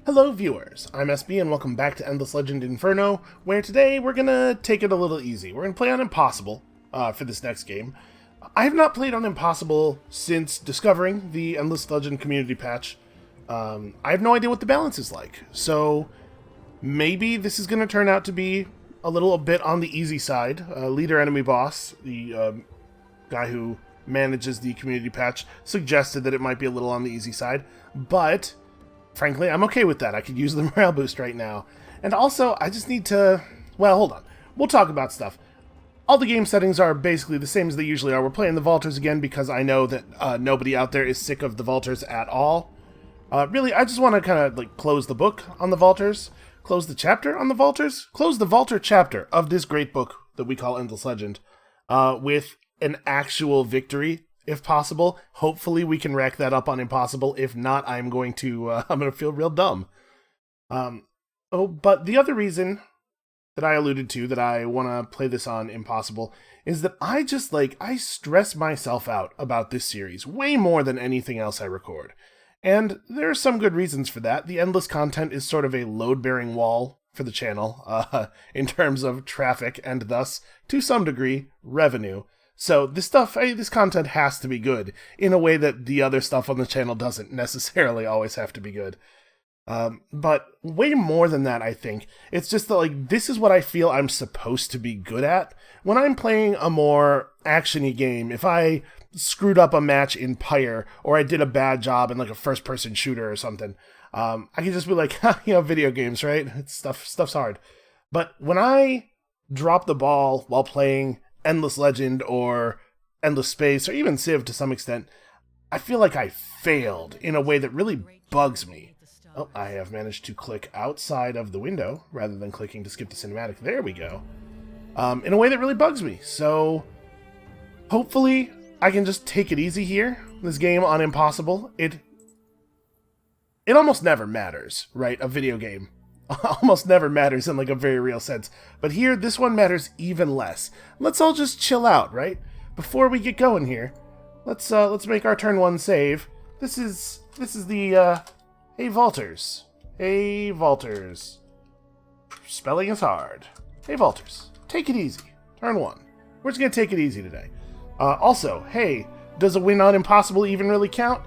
Hello viewers, I'm SB and welcome back to Endless Legend Inferno, where today we're gonna take it a little easy. We're gonna play on Impossible for this next game. I have not played on Impossible since discovering the Endless Legend community patch. I have no idea what the balance is like, so maybe this is gonna turn out to be a little bit on the easy side. Leader Enemy Boss, the guy who manages the community patch, suggested that it might be a little on the easy side, but frankly, I'm okay with that. I could use the morale boost right now. And also, I just need to... Well, hold on. We'll talk about stuff. All the game settings are basically the same as they usually are. We're playing the Vaulters again because I know that nobody out there is sick of the Vaulters at all. Really, I just want to kind of like close the book on the Vaulters, close the chapter on the Vaulters, close the Vaulter chapter of this great book that we call Endless Legend with an actual victory. If possible. Hopefully we can rack that up on Impossible. If not, I'm going to feel real dumb. But the other reason that I alluded to that I want to play this on Impossible is that I stress myself out about this series way more than anything else I record. And there are some good reasons for that. The endless content is sort of a load-bearing wall for the channel in terms of traffic and thus, to some degree, revenue. So this content has to be good in a way that the other stuff on the channel doesn't necessarily always have to be good. But way more than that, I think. It's just that, this is what I feel I'm supposed to be good at. When I'm playing a more action-y game, if I screwed up a match in Pyre, or I did a bad job in, a first-person shooter or something, I can just be like, video games, right? Stuff's hard. But when I drop the ball while playing Endless Legend or Endless Space or even Civ to some extent, I feel like I failed in a way that really bugs me. Oh, I have managed to click outside of the window rather than clicking to skip the cinematic. There we go. In a way that really bugs me. So hopefully I can just take it easy here. This game on Impossible, it almost never matters, right? A video game almost never matters in a very real sense. But here, this one matters even less. Let's all just chill out, right? Before we get going here, let's make our turn one save. This is the hey Vaulters. Hey Vaulters. Spelling is hard. Hey Vaulters. Take it easy. Turn one. We're just gonna take it easy today. Also, hey, does a win on Impossible even really count?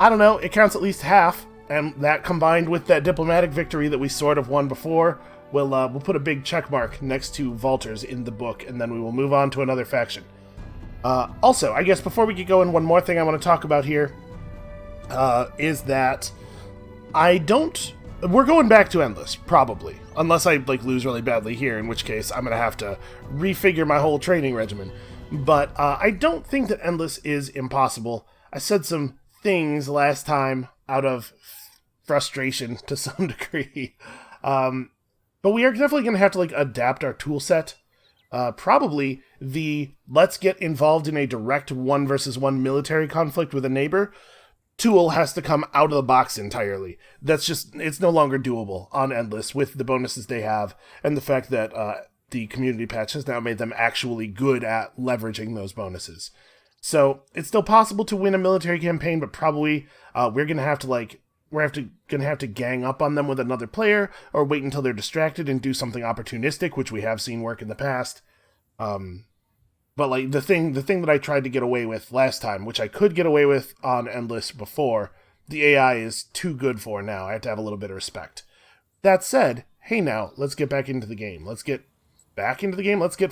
I don't know, it counts at least half. And that combined with that diplomatic victory that we sort of won before, we'll put a big check mark next to Vaulters in the book, and then we will move on to another faction. Also, I guess before we get going, one more thing I want to talk about here is that we're going back to Endless, probably. Unless I lose really badly here, in which case I'm going to have to refigure my whole training regimen. But I don't think that Endless is impossible. I said some things last time out of frustration to some degree. But we are definitely going to have to adapt our tool set. Probably the let's get involved in a direct 1-versus-1 military conflict with a neighbor tool has to come out of the box entirely. It's no longer doable on Endless with the bonuses they have and the fact that the community patch has now made them actually good at leveraging those bonuses. So it's still possible to win a military campaign, but probably we're gonna have to gang up on them with another player, or wait until they're distracted and do something opportunistic, which we have seen work in the past. But the thing that I tried to get away with last time, which I could get away with on Endless before, the AI is too good for now. I have to have a little bit of respect. That said, hey now, let's get back into the game. Let's get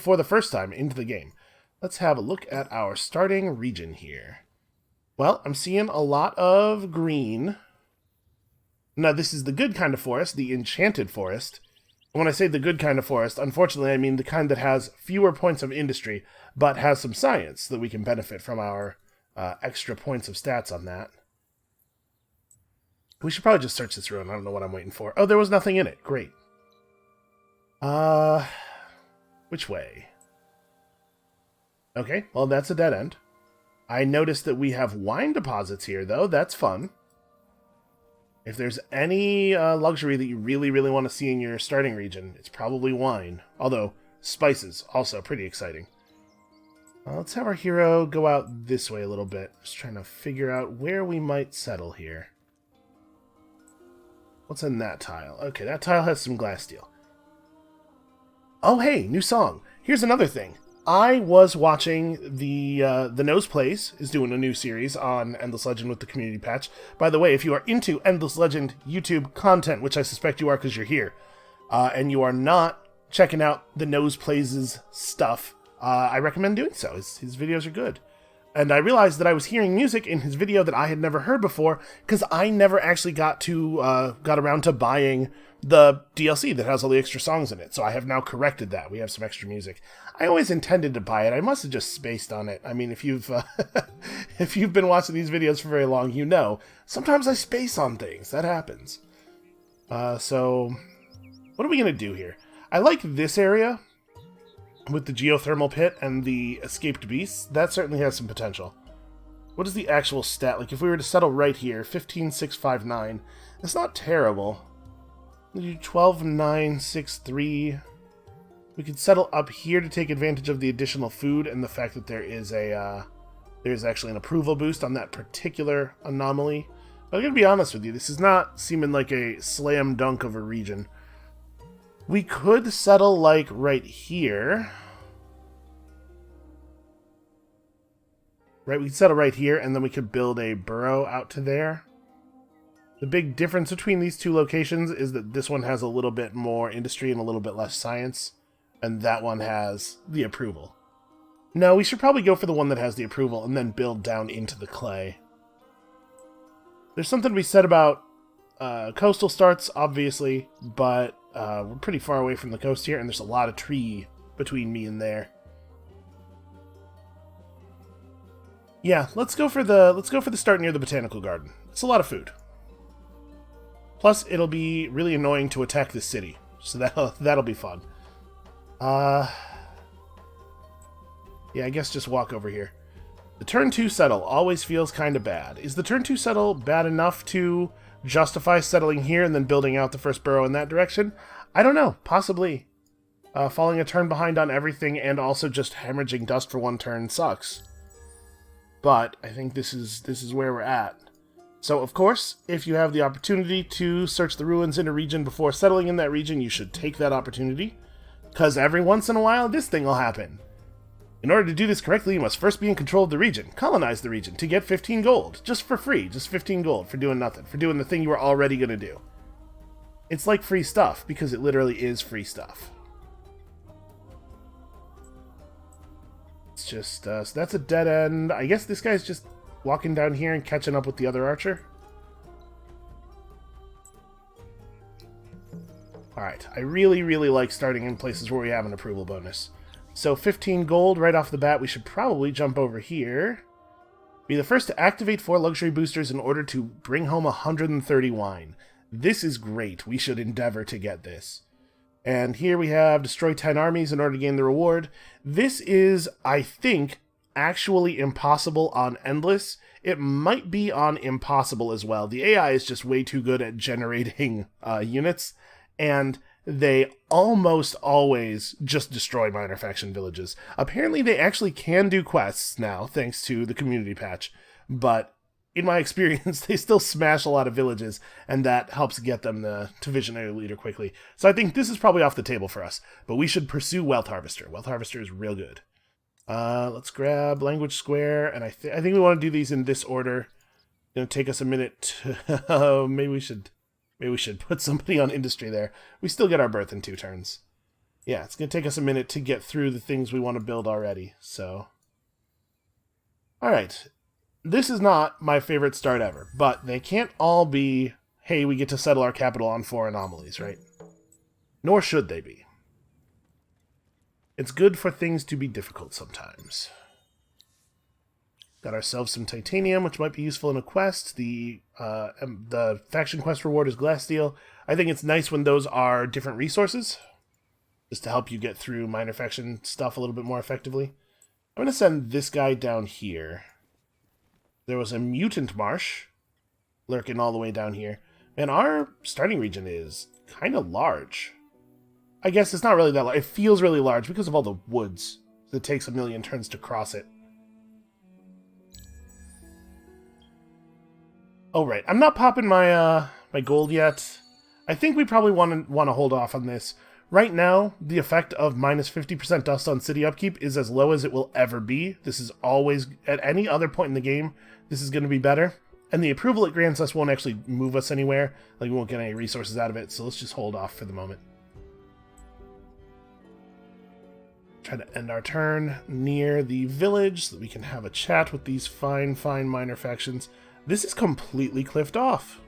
for the first time into the game. Let's have a look at our starting region here. Well, I'm seeing a lot of green. Now, this is the good kind of forest, the enchanted forest. When I say the good kind of forest, unfortunately, I mean the kind that has fewer points of industry, but has some science that we can benefit from our extra points of stats on that. We should probably just search this room. I don't know what I'm waiting for. Oh, there was nothing in it. Great. Which way? Okay, well, that's a dead end. I noticed that we have wine deposits here, though. That's fun. If there's any luxury that you really, really want to see in your starting region, it's probably wine. Although, spices, also pretty exciting. Let's have our hero go out this way a little bit. Just trying to figure out where we might settle here. What's in that tile? Okay, that tile has some glass steel. Oh, hey, new song. Here's another thing. I was watching the Nose Plays is doing a new series on Endless Legend with the community patch. By the way, if you are into Endless Legend YouTube content, which I suspect you are because you're here, and you are not checking out the Nose Plays' stuff, I recommend doing so. His videos are good. And I realized that I was hearing music in his video that I had never heard before because I never actually got around to buying the DLC that has all the extra songs in it. So I have now corrected that. We have some extra music. I always intended to buy it. I must have just spaced on it. I mean, if you've if you've been watching these videos for very long, you know sometimes I space on things. That happens. So what are we gonna do here? I like this area with the geothermal pit and the escaped beasts. That certainly has some potential. What is the actual stat? Like, if we were to settle right here, 15,659, it's not terrible. We do 12,963. We could settle up here to take advantage of the additional food and the fact that there is there's actually an approval boost on that particular anomaly. But I'm gonna be honest with you, this is not seeming like a slam dunk of a region. We could settle, like, right here. Right, we could settle right here, and then we could build a burrow out to there. The big difference between these two locations is that this one has a little bit more industry and a little bit less science, and that one has the approval. No, we should probably go for the one that has the approval and then build down into the clay. There's something to be said about coastal starts, obviously, but we're pretty far away from the coast here, and there's a lot of tree between me and there. Yeah, let's go for the start near the botanical garden. It's a lot of food. Plus, it'll be really annoying to attack this city, so that'll be fun. Yeah, I guess just walk over here. The turn 2 settle always feels kind of bad. Is the turn 2 settle bad enough to justify settling here and then building out the first burrow in that direction? I don't know. Possibly. Falling a turn behind on everything and also just hemorrhaging dust for one turn sucks. But I think this is where we're at. So, of course, if you have the opportunity to search the ruins in a region before settling in that region, you should take that opportunity. Because every once in a while, this thing will happen. In order to do this correctly, you must first be in control of the region. Colonize the region to get 15 gold. Just for free. Just 15 gold for doing nothing. For doing the thing you were already going to do. It's like free stuff, because it literally is free stuff. It's just, so that's a dead end. I guess this guy's just walking down here and catching up with the other archer. Alright, I really, really like starting in places where we have an approval bonus. So 15 gold right off the bat. We should probably jump over here. Be the first to activate 4 luxury boosters in order to bring home 130 wine. This is great. We should endeavor to get this. And here we have destroy 10 armies in order to gain the reward. This is, I think, actually impossible on Endless. It might be on Impossible as well. The AI is just way too good at generating units, and they almost always just destroy minor faction villages. Apparently they actually can do quests now, thanks to the community patch, but in my experience, they still smash a lot of villages, and that helps get them to Visionary Leader quickly. So I think this is probably off the table for us, but we should pursue Wealth Harvester. Wealth Harvester is real good. Let's grab Language Square, and I think we want to do these in this order. It's going to take us a minute to... maybe we should put somebody on Industry there. We still get our birth in 2 turns. Yeah, it's going to take us a minute to get through the things we want to build already, so... Alright. This is not my favorite start ever, but they can't all be, hey, we get to settle our capital on 4 anomalies, right? Nor should they be. It's good for things to be difficult sometimes. Got ourselves some titanium, which might be useful in a quest. The faction quest reward is glass steel. I think it's nice when those are different resources, just to help you get through minor faction stuff a little bit more effectively. I'm going to send this guy down here. There was a mutant marsh lurking all the way down here. And our starting region is kind of large. I guess it's not really that large. It feels really large because of all the woods. It takes 1,000,000 turns to cross it. Oh, right. I'm not popping my my gold yet. I think we probably want to hold off on this. Right now, the effect of minus 50% dust on city upkeep is as low as it will ever be. This is always, at any other point in the game, this is going to be better. And the approval it grants us won't actually move us anywhere. Like, we won't get any resources out of it, so let's just hold off for the moment. Try to end our turn near the village so that we can have a chat with these fine minor factions. This is completely cliffed off.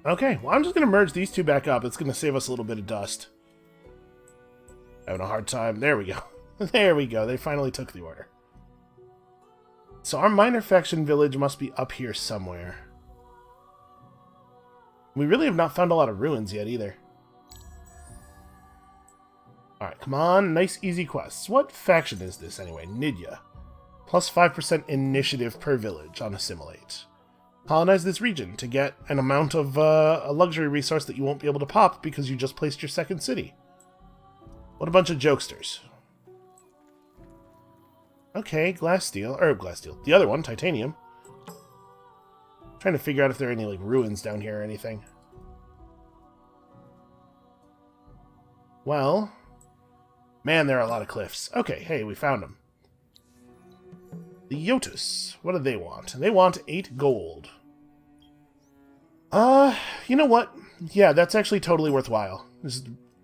Okay, well, I'm just going to merge these two back up. It's going to save us a little bit of dust. Having a hard time. There we go. There we go. They finally took the order. So our minor faction village must be up here somewhere. We really have not found a lot of ruins yet either. Alright, come on. Nice, easy quests. What faction is this anyway? Nidya. Plus 5% initiative per village on Assimilate. Colonize this region to get an amount of a luxury resource that you won't be able to pop because you just placed your second city. What a bunch of jokesters. Okay, glass steel. The other one, titanium. Trying to figure out if there are any like ruins down here or anything. Well, man, there are a lot of cliffs. Okay, hey, we found them. The Yotus. What do they want? They want 8 gold. You know what? Yeah, that's actually totally worthwhile.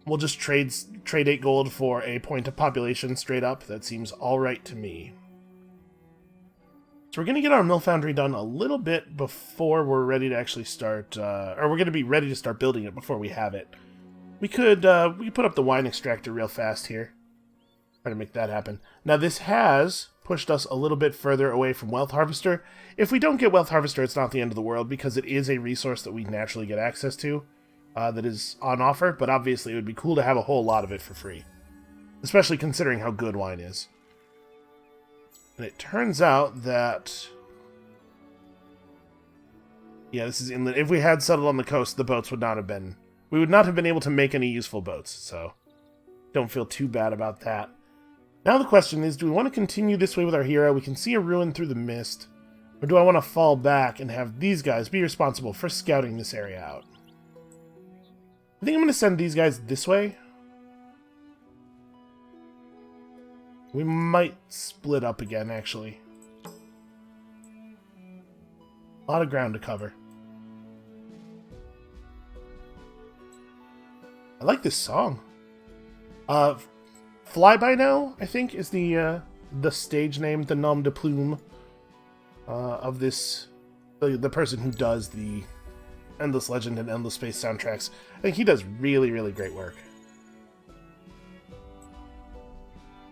We'll just trade 8 gold for a point of population straight up. That seems alright to me. So we're going to get our mill foundry done a little bit before we're ready to actually start, or we're going to be ready to start building it before we have it. We could put up the wine extractor real fast here. Try to make that happen. Now this has pushed us a little bit further away from Wealth Harvester. If we don't get Wealth Harvester, it's not the end of the world because it is a resource that we naturally get access to that is on offer, but obviously it would be cool to have a whole lot of it for free, especially considering how good wine is. And it turns out that... yeah, this is inland. If we had settled on the coast, the boats would not have been... we would not have been able to make any useful boats, so don't feel too bad about that. Now the question is, do we want to continue this way with our hero? We can see a ruin through the mist. Or do I want to fall back and have these guys be responsible for scouting this area out? I think I'm going to send these guys this way. We might split up again, actually. A lot of ground to cover. I like this song. Fly By Now, I think, is the stage name, the nom de plume of this, the person who does the Endless Legend and Endless Space soundtracks. I think he does really, really great work.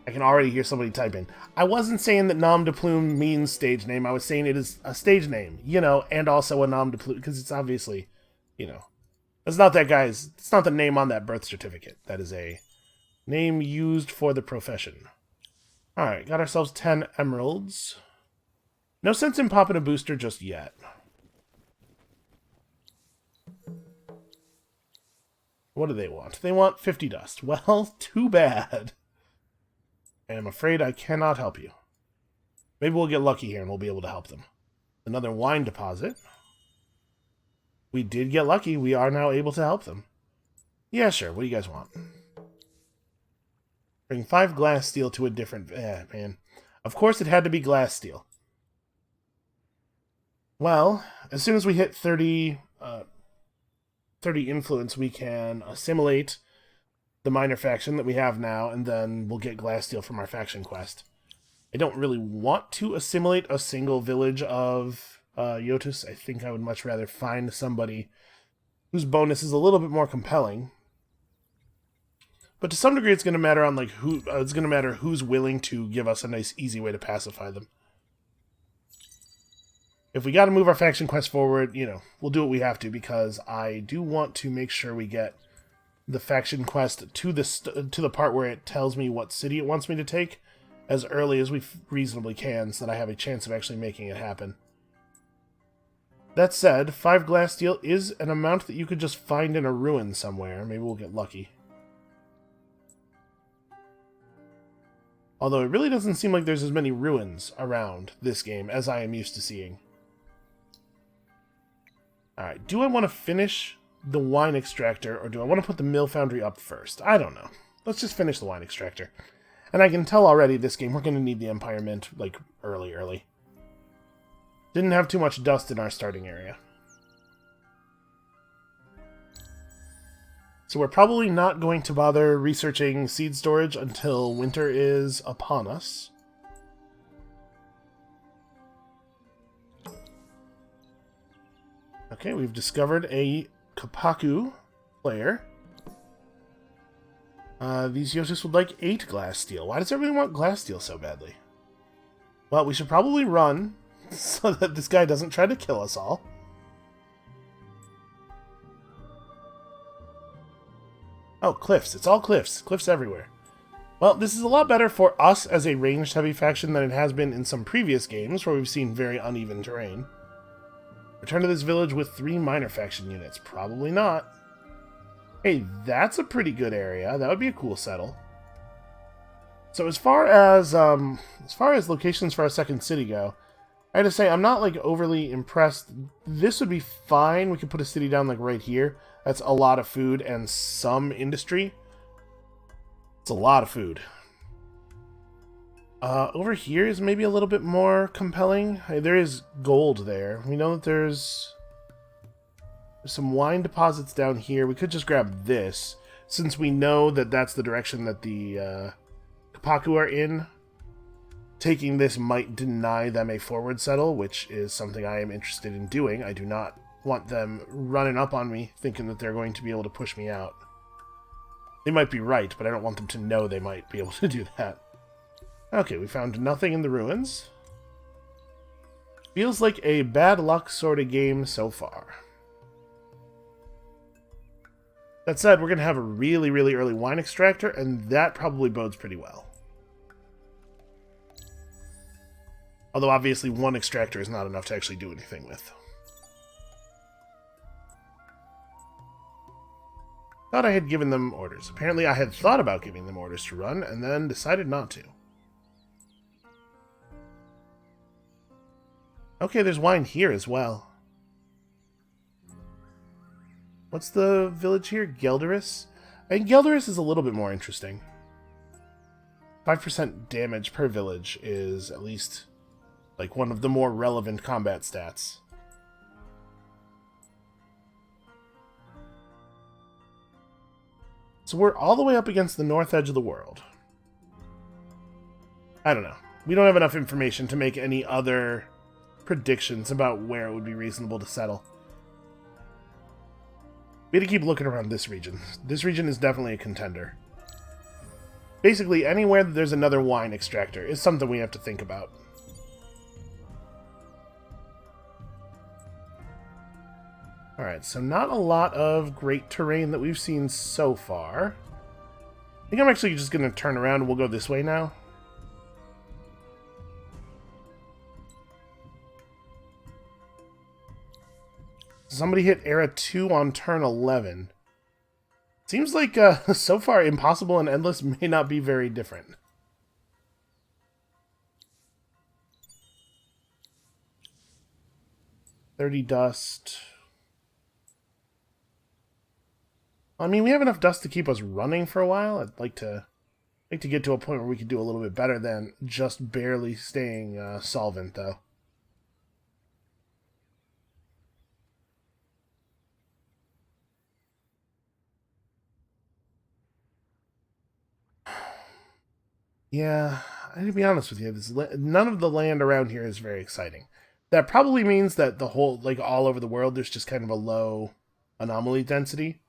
I can already hear somebody typing. I wasn't saying that nom de plume means stage name. I was saying it is a stage name, you know, and also a nom de plume, because it's obviously, you know, it's not that guy's, it's not the name on that birth certificate. That is a name used for the profession. Alright, got ourselves 10 emeralds. No sense in popping a booster just yet. What do they want? They want 50 dust. Well, too bad. I'm afraid I cannot help you. Maybe we'll get lucky here and we'll be able to help them. Another wine deposit. We did get lucky. We are now able to help them. Yeah, sure. What do you guys want? Bring 5 glass steel to a different... man. Of course it had to be glass steel. Well, as soon as we hit 30 influence, we can assimilate the minor faction that we have now, and then we'll get glass steel from our faction quest. I don't really want to assimilate a single village of Yotus. I think I would much rather find somebody whose bonus is a little bit more compelling. But to some degree, it's going to matter on like who. It's going to matter who's willing to give us a nice, easy way to pacify them. If we got to move our faction quest forward, you know, we'll do what we have to, because I do want to make sure we get the faction quest to the part where it tells me what city it wants me to take as early as we reasonably can, so that I have a chance of actually making it happen. That said, 5 glass steel is an amount that you could just find in a ruin somewhere. Maybe we'll get lucky. Although it really doesn't seem like there's as many ruins around this game as I am used to seeing. Alright, do I want to finish the wine extractor, or do I want to put the mill foundry up first? I don't know. Let's just finish the wine extractor. And I can tell already this game we're going to need the Empire Mint, like, early. Didn't have too much dust in our starting area. So we're probably not going to bother researching seed storage until winter is upon us. Okay, we've discovered a Kapaku player. These Yoshis would like 8 glass steel. Why does everybody want glass steel so badly? Well, we should probably run so that this guy doesn't try to kill us all. Oh, cliffs. It's all cliffs. Cliffs everywhere. Well, this is a lot better for us as a ranged heavy faction than it has been in some previous games where we've seen very uneven terrain. Return to this village with 3 minor faction units. Probably not. Hey, that's a pretty good area. That would be a cool settle. So as far as locations for our second city go, I had to say I'm not like overly impressed. This would be fine. We could put a city down like right here. That's a lot of food and some industry. It's a lot of food. Over here is maybe a little bit more compelling. Hey, there is gold there. We know that there's some wine deposits down here. We could just grab this, since we know that that's the direction that the Kapaku are in. Taking this might deny them a forward settle, which is something I am interested in doing. I do not want them running up on me, thinking that they're going to be able to push me out. They might be right, but I don't want them to know they might be able to do that. Okay, we found nothing in the ruins. Feels like a bad luck sort of game so far. That said, we're going to have a really, really early wine extractor, and that probably bodes pretty well. Although, obviously, one extractor is not enough to actually do anything with. Thought I had given them orders. Apparently, I had thought about giving them orders to run, and then decided not to. Okay, there's wine here as well. What's the village here? Gelderus? I think Gelderus is a little bit more interesting. 5% damage per village is at least like one of the more relevant combat stats. So we're all the way up against the north edge of the world. I don't know. We don't have enough information to make any other predictions about where it would be reasonable to settle. We had to keep looking around this region. This region is definitely a contender. Basically, anywhere that there's another wine extractor is something we have to think about. Alright, so not a lot of great terrain that we've seen so far. I think I'm actually just going to turn around and we'll go this way now. Somebody hit Era 2 on turn 11. Seems like, so far, Impossible and Endless may not be very different. $30 dust. I mean, we have enough dust to keep us running for a while. I'd like to get to a point where we could do a little bit better than just barely staying solvent, though. Yeah, to be honest with you, none of the land around here is very exciting. That probably means that the whole, like all over the world, there's just kind of a low anomaly density.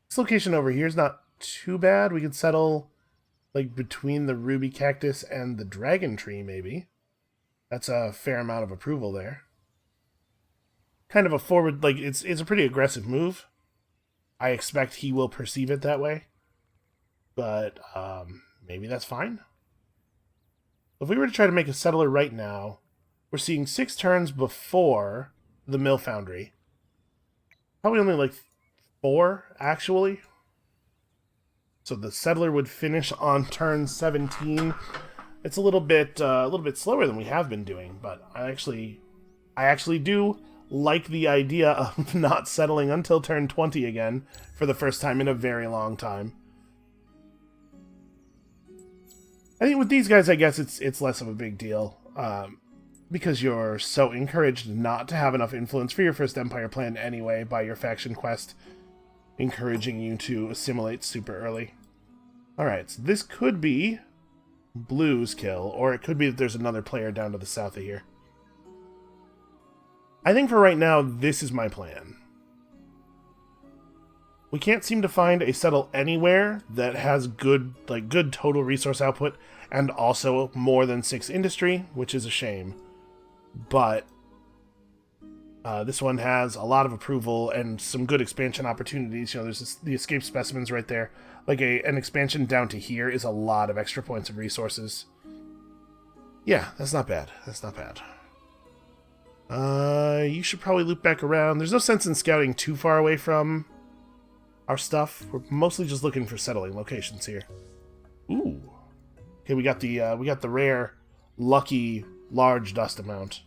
This location over here is not too bad. We could settle, like, between the ruby cactus and the dragon tree, maybe. That's a fair amount of approval there. Kind of a forward, like, it's a pretty aggressive move. I expect he will perceive it that way. But maybe that's fine. If we were to try to make a settler right now, we're seeing 6 turns before the mill foundry. Probably only like 4, actually. So the settler would finish on turn 17. It's a little bit slower than we have been doing, but I actually do like the idea of not settling until turn 20 again for the first time in a very long time. I think with these guys, I guess it's less of a big deal, because you're so encouraged not to have enough influence for your first Empire plan anyway by your faction quest, encouraging you to assimilate super early. Alright, so this could be Blue's kill, or it could be that there's another player down to the south of here. I think for right now, this is my plan. We can't seem to find a settle anywhere that has good total resource output and also more than 6 industry, which is a shame. But this one has a lot of approval and some good expansion opportunities. You know, there's the escape specimens right there. Like an expansion down to here is a lot of extra points of resources. Yeah, that's not bad. That's not bad. You should probably loop back around. There's no sense in scouting too far away from our stuff. We're mostly just looking for settling locations here. Ooh. Okay, we got the rare, lucky, large dust amount.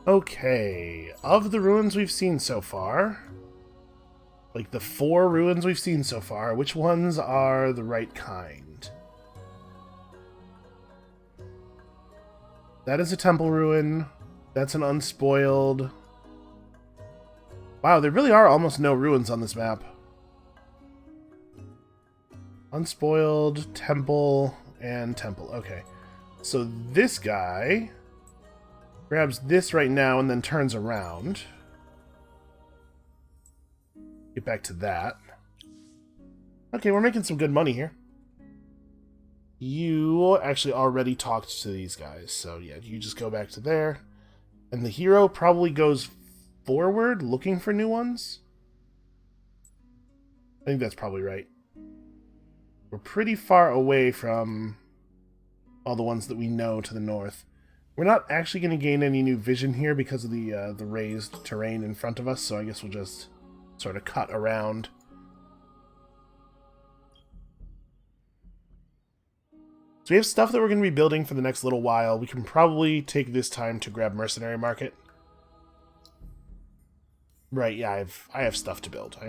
Okay, of the ruins we've seen so far, like the 4 ruins we've seen so far, which ones are the right kind? That is a temple ruin. That's an unspoiled. Wow, there really are almost no ruins on this map. Unspoiled, temple, and temple. Okay. So this guy grabs this right now and then turns around. Get back to that. Okay, we're making some good money here. You actually already talked to these guys, so yeah, you just go back to there. And the hero probably goes forward looking for new ones. I think that's probably right. We're pretty far away from all the ones that we know to the north. We're not actually going to gain any new vision here because of the raised terrain in front of us, so I guess we'll just sort of cut around. So we have stuff that we're going to be building for the next little while. We can probably take this time to grab Mercenary Market. Right, yeah, I have stuff to build. I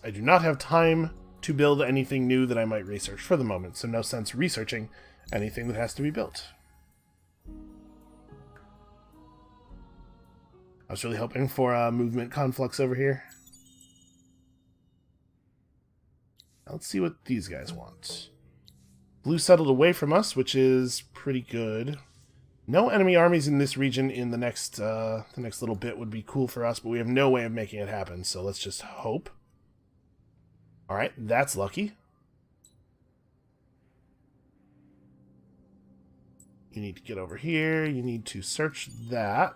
do not have time to build anything new that I might research for the moment, so no sense researching anything that has to be built. I was really hoping for a movement conflux over here. Let's see what these guys want. Blue settled away from us, which is pretty good. No enemy armies in this region in the next little bit would be cool for us, but we have no way of making it happen, so let's just hope. Alright, that's lucky. You need to get over here. You need to search that.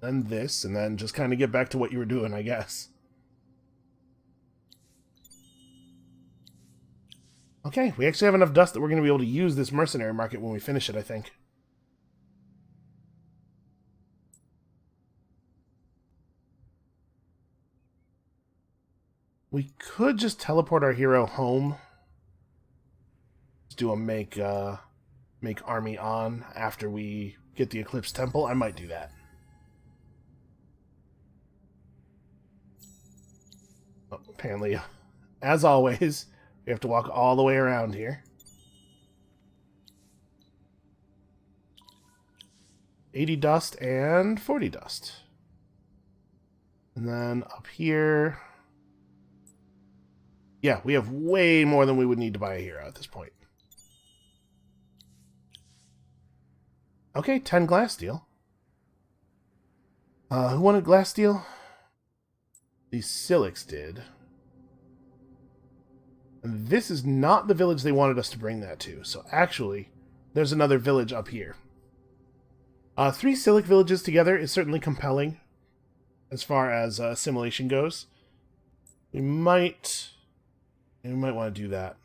Then this, and then just kind of get back to what you were doing, I guess. Okay, we actually have enough dust that we're going to be able to use this mercenary market when we finish it, I think. We could just teleport our hero home. Let's do a make army on after we get the Eclipse Temple. I might do that. Oh, apparently, as always, we have to walk all the way around here. 80 dust and 40 dust. And then up here... Yeah, we have way more than we would need to buy a hero at this point. Okay, 10 glass steel. Who wanted glass steel? The Silix did. And this is not the village they wanted us to bring that to. So actually, there's another village up here. 3 Silic villages together is certainly compelling as far as assimilation goes. We might want to do that.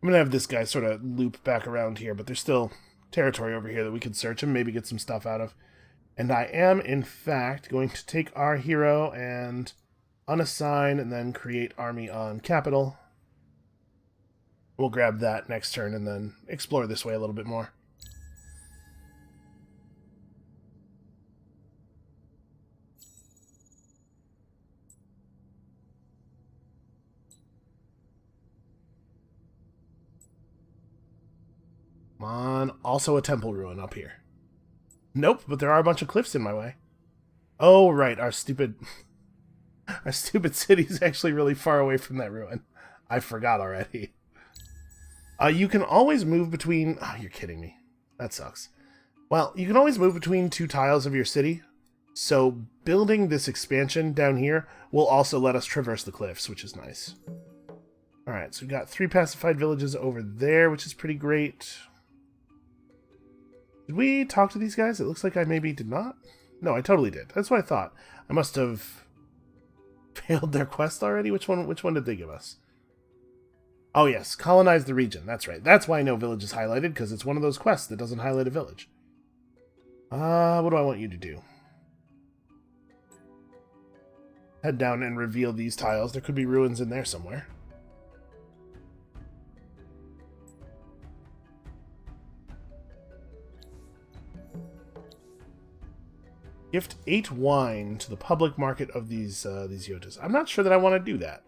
I'm going to have this guy sort of loop back around here, but there's still territory over here that we could search and maybe get some stuff out of. And I am, in fact, going to take our hero and unassign and then create army on capital. We'll grab that next turn and then explore this way a little bit more. Come on. Also a temple ruin up here. Nope, but there are a bunch of cliffs in my way. Oh, right. Our stupid city's actually really far away from that ruin. I forgot already. You can always move between... Oh, you're kidding me. That sucks. Well, you can always move between two tiles of your city. So building this expansion down here will also let us traverse the cliffs, which is nice. Alright, so we've got 3 pacified villages over there, which is pretty great. Did we talk to these guys? It looks like I maybe did not. No, I totally did. That's what I thought. I must have failed their quest already. Which one did they give us? Oh yes, colonize the region. That's right. That's why no village is highlighted, because it's one of those quests that doesn't highlight a village. What do I want you to do? Head down and reveal these tiles. There could be ruins in there somewhere. Gift 8 wine to the public market of these yotas. I'm not sure that I want to do that.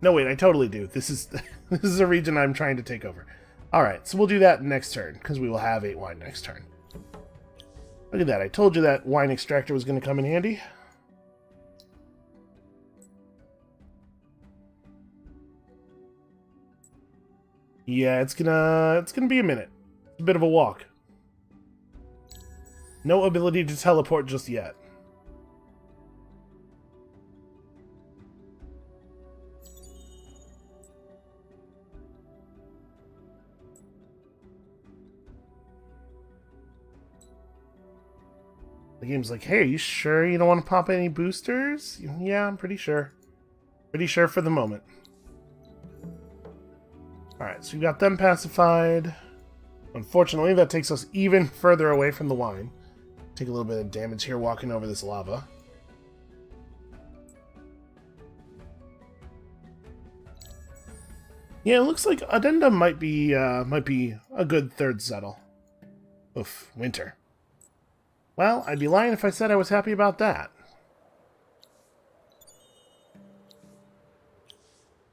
No, wait, I totally do. This is this is a region I'm trying to take over. Alright, so we'll do that next turn, because we will have 8 wine next turn. Look at that, I told you that wine extractor was going to come in handy. Yeah, it's gonna be a minute. It's a bit of a walk. No ability to teleport just yet. The game's like, hey, are you sure you don't want to pop any boosters? Yeah, I'm pretty sure. Pretty sure for the moment. Alright, so we got them pacified. Unfortunately, that takes us even further away from the wine. Take a little bit of damage here walking over this lava. Yeah, it looks like Addendum might be a good third settle. Oof, winter. Well, I'd be lying if I said I was happy about that.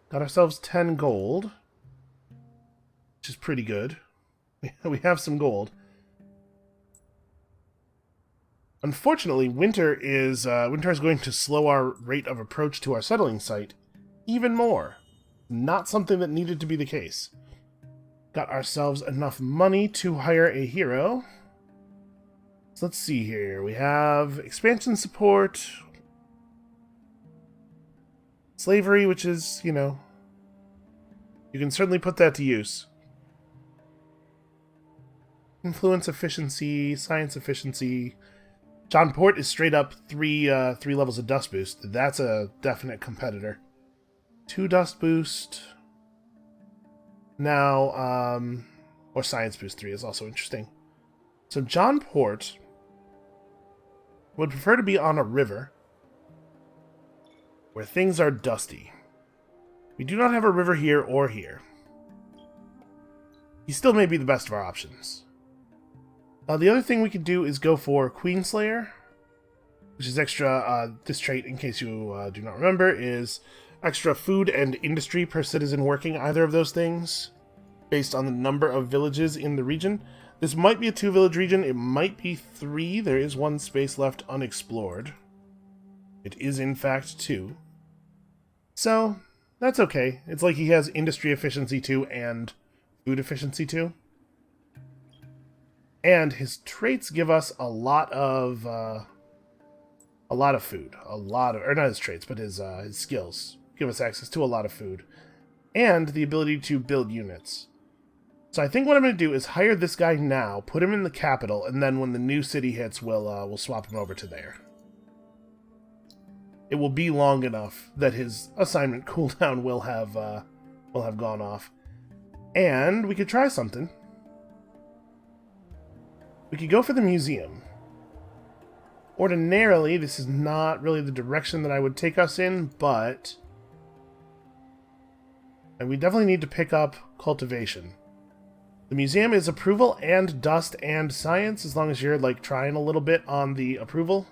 Got ourselves 10 gold, which is pretty good. We have some gold. Unfortunately, winter is going to slow our rate of approach to our settling site even more. Not something that needed to be the case. Got ourselves enough money to hire a hero. So let's see here. We have expansion support, slavery, which is, you know, you can certainly put that to use. Influence efficiency, science efficiency. John Port is straight up three levels of dust boost. That's a definite competitor. 2 dust boost. Now, or science boost 3 is also interesting. So John Port would prefer to be on a river where things are dusty. We do not have a river here or here. He still may be the best of our options. The other thing we could do is go for Queenslayer, which is extra, this trait, in case you do not remember, is extra food and industry per citizen working either of those things, based on the number of villages in the region. This might be a 2-village region, it might be 3, there is 1 space left unexplored. It is in fact 2. So, that's okay. It's like he has industry efficiency 2 and food efficiency 2. And his traits give us a lot of food. Or not his traits, but his skills give us access to a lot of food. And the ability to build units. So I think what I'm going to do is hire this guy now, put him in the capital, and then when the new city hits, we'll swap him over to there. It will be long enough that his assignment cooldown will have gone off. And we could try something. We could go for the museum. Ordinarily, this is not really the direction that I would take us in, but... And we definitely need to pick up cultivation. The museum is approval and dust and science, as long as you're, like, trying a little bit on the approval.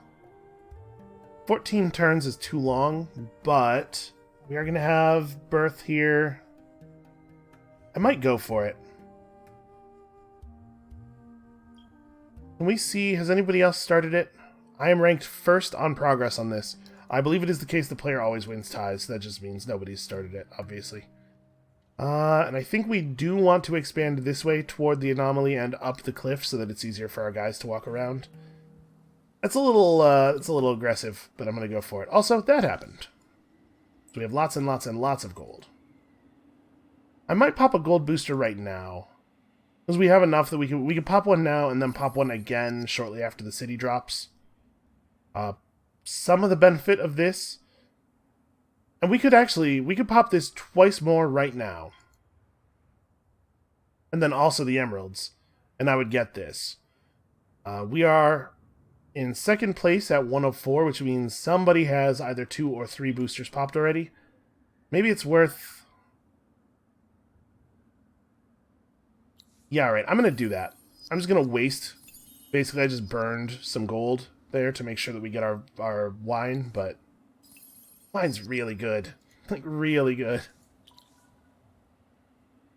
14 turns is too long, but we are going to have birth here. I might go for it. Can we see, has anybody else started it? I am ranked first on progress on this. I believe it is the case the player always wins ties. That just means nobody's started it, obviously. And I think we do want to expand this way toward the anomaly and up the cliff so that it's easier for our guys to walk around. It's a little aggressive, but I'm going to go for it. Also, that happened. So we have lots and lots and lots of gold. I might pop a gold booster right now. Because we have enough that we can pop one now and then pop one again shortly after the city drops. Some of the benefit of this... And we could pop this twice more right now. And then also the emeralds. And I would get this. We are in second place at 104, which means somebody has either 2 or 3 boosters popped already. Maybe it's worth... Yeah, alright, I'm going to do that. I'm just going to waste... Basically, I just burned some gold there to make sure that we get our wine, but... Wine's really good. Like, really good.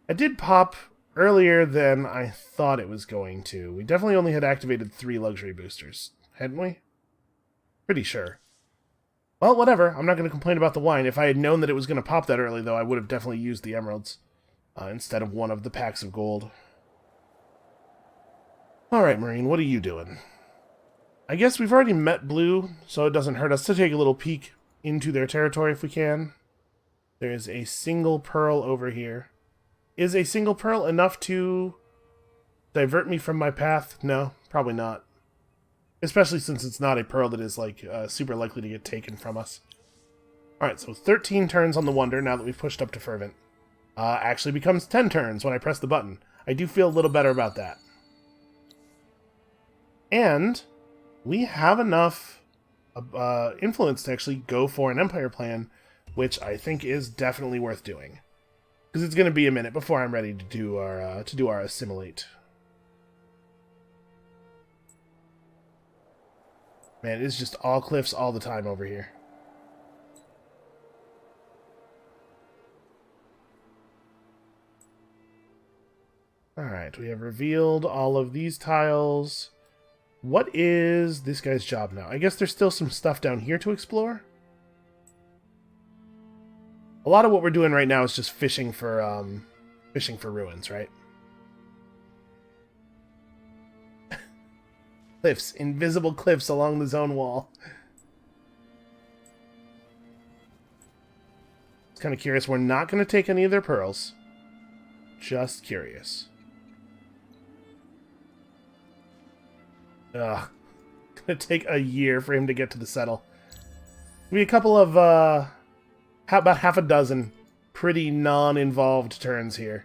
I did pop earlier than I thought it was going to. We definitely only had activated 3 luxury boosters, hadn't we? Pretty sure. Well, whatever. I'm not going to complain about the wine. If I had known that it was going to pop that early, though, I would have definitely used the emeralds instead of one of the packs of gold. Alright, Marine, what are you doing? I guess we've already met Blue, so it doesn't hurt us to take a little peek into their territory if we can. There is a single pearl over here. Is a single pearl enough to divert me from my path? No, probably not. Especially since it's not a pearl that is like super likely to get taken from us. Alright, so 13 turns on the Wonder now that we've pushed up to Fervent. Actually becomes 10 turns when I press the button. I do feel a little better about that. And we have enough influence to actually go for an Empire plan, which I think is definitely worth doing. Because it's going to be a minute before I'm ready to do our assimilate. Man, it's just all cliffs all the time over here. Alright, we have revealed all of these tiles. What is this guy's job now? I guess there's still some stuff down here to explore. A lot of what we're doing right now is just fishing for ruins, right? Cliffs, invisible cliffs along the zone wall. It's kind of curious. We're not going to take any of their pearls. Just curious. Ugh. Gonna take a year for him to get to the settle. We a couple of, about half a dozen pretty non-involved turns here.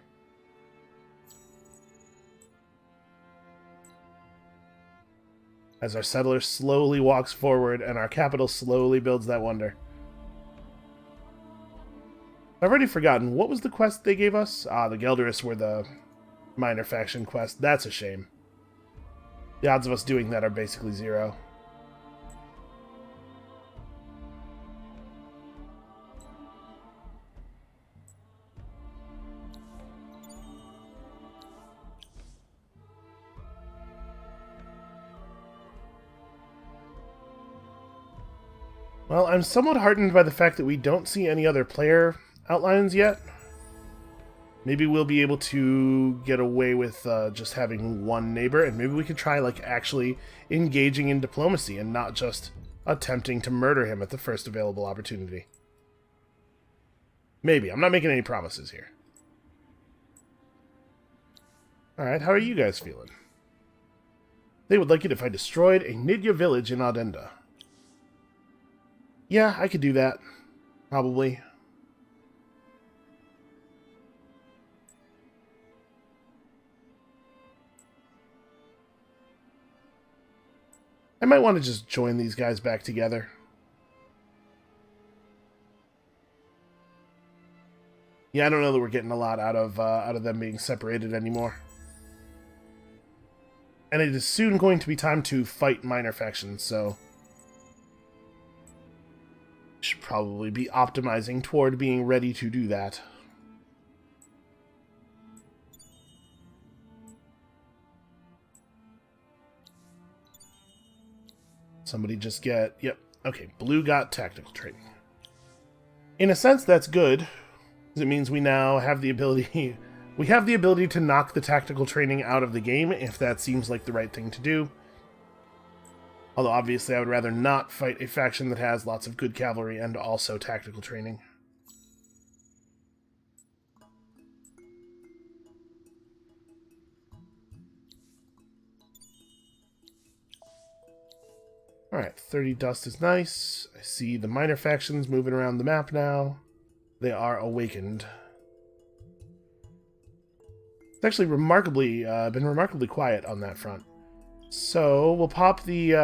As our settler slowly walks forward and our capital slowly builds that wonder. I've already forgotten. What was the quest they gave us? Ah, the Gelderus were the minor faction quest. That's a shame. The odds of us doing that are basically 0. Well, I'm somewhat heartened by the fact that we don't see any other player outlines yet. Maybe we'll be able to get away with just having one neighbor, and maybe we can try like actually engaging in diplomacy and not just attempting to murder him at the first available opportunity. Maybe. I'm not making any promises here. Alright, how are you guys feeling? They would like it if I destroyed a Nidya village in Audenda. Yeah, I could do that. Probably. I might want to just join these guys back together. Yeah, I don't know that we're getting a lot out of them being separated anymore. And it is soon going to be time to fight minor factions, so should probably be optimizing toward being ready to do that. Somebody just get... Yep. Okay, blue got tactical training. In a sense, that's good. It means we now have the ability... We have the ability to knock the tactical training out of the game, if that seems like the right thing to do. Although, obviously, I would rather not fight a faction that has lots of good cavalry and also tactical training. Alright, 30 dust is nice. I see the minor factions moving around the map now. They are awakened. It's actually been remarkably quiet on that front. So we'll pop the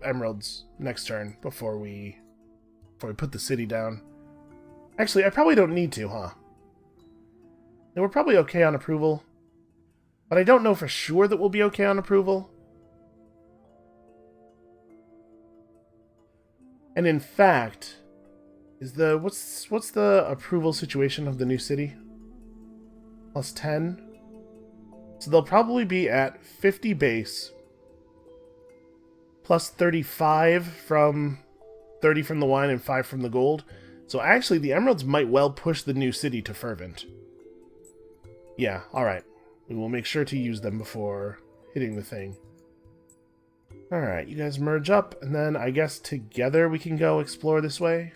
emeralds next turn before we put the city down. Actually, I probably don't need to, huh? And we're probably okay on approval, but I don't know for sure that we'll be okay on approval. And in fact, is the what's the approval situation of the new city? Plus 10. So they'll probably be at 50 base, plus 35 from 30 from the wine and 5 from the gold. So actually, the emeralds might well push the new city to fervent. Yeah, alright. We will make sure to use them before hitting the thing. Alright, you guys merge up, and then I guess together we can go explore this way.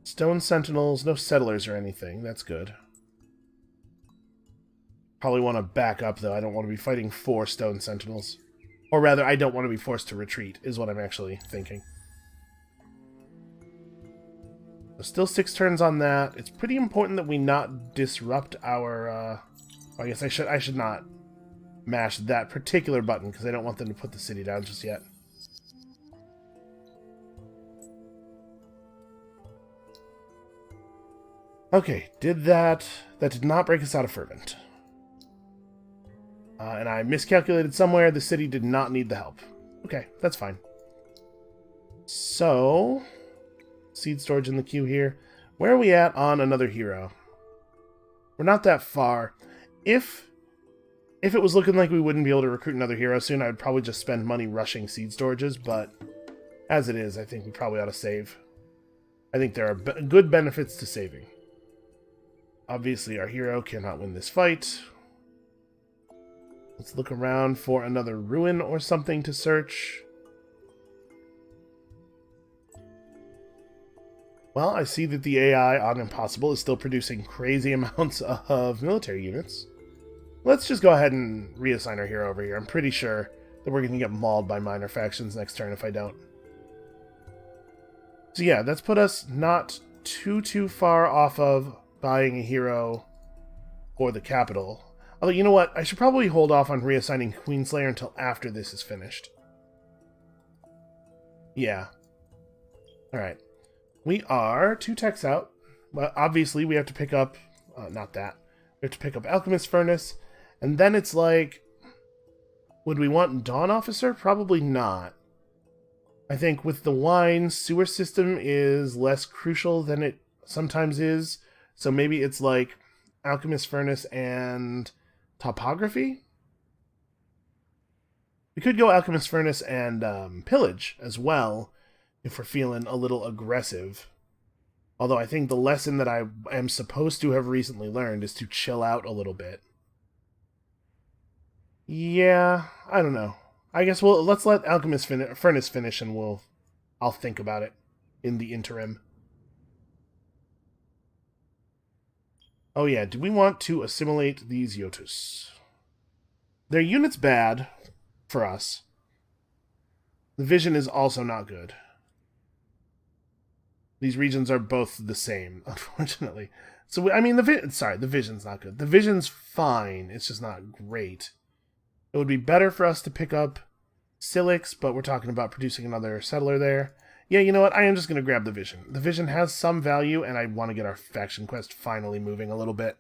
Stone sentinels, no settlers or anything. That's good. Probably want to back up, though. I don't want to be fighting 4 stone sentinels. Or rather, I don't want to be forced to retreat, is what I'm actually thinking. So still 6 turns on that. It's pretty important that we not disrupt our... I guess I should not mash that particular button, because I don't want them to put the city down just yet. Okay, did that. That did not break us out of fervent. And I miscalculated somewhere. The city did not need the help. Okay, that's fine. So, seed storage in the queue here. Where are we at on another hero? We're not that far. If it was looking like we wouldn't be able to recruit another hero soon, I would probably just spend money rushing seed storages, but as it is, I think we probably ought to save. I think there are good benefits to saving. Obviously, our hero cannot win this fight. Let's look around for another ruin or something to search. Well, I see that the AI on Impossible is still producing crazy amounts of military units. Let's just go ahead and reassign our hero over here. I'm pretty sure that we're going to get mauled by minor factions next turn if I don't. So yeah, that's put us not too far off of buying a hero for the capital. Although, you know what? I should probably hold off on reassigning Queenslayer until after this is finished. Yeah. Alright. We are 2 techs out. But obviously, we have to pick up... not that. We have to pick up Alchemist Furnace. And then it's like... Would we want Dawn Officer? Probably not. I think with the wine, sewer system is less crucial than it sometimes is. So maybe it's like Alchemist Furnace and Topography? We could go Alchemist Furnace and Pillage as well, if we're feeling a little aggressive. Although I think the lesson that I am supposed to have recently learned is to chill out a little bit. Yeah, I don't know. I guess let's let Alchemist Furnace finish and I'll think about it in the interim. Oh yeah, do we want to assimilate these Yotus? Their unit's bad for us. The vision is also not good. These regions are both the same, unfortunately. So, I mean, the vision's not good. The vision's fine, it's just not great. It would be better for us to pick up Silix, but we're talking about producing another settler there. Yeah, you know what? I am just going to grab the Vision. The Vision has some value, and I want to get our faction quest finally moving a little bit.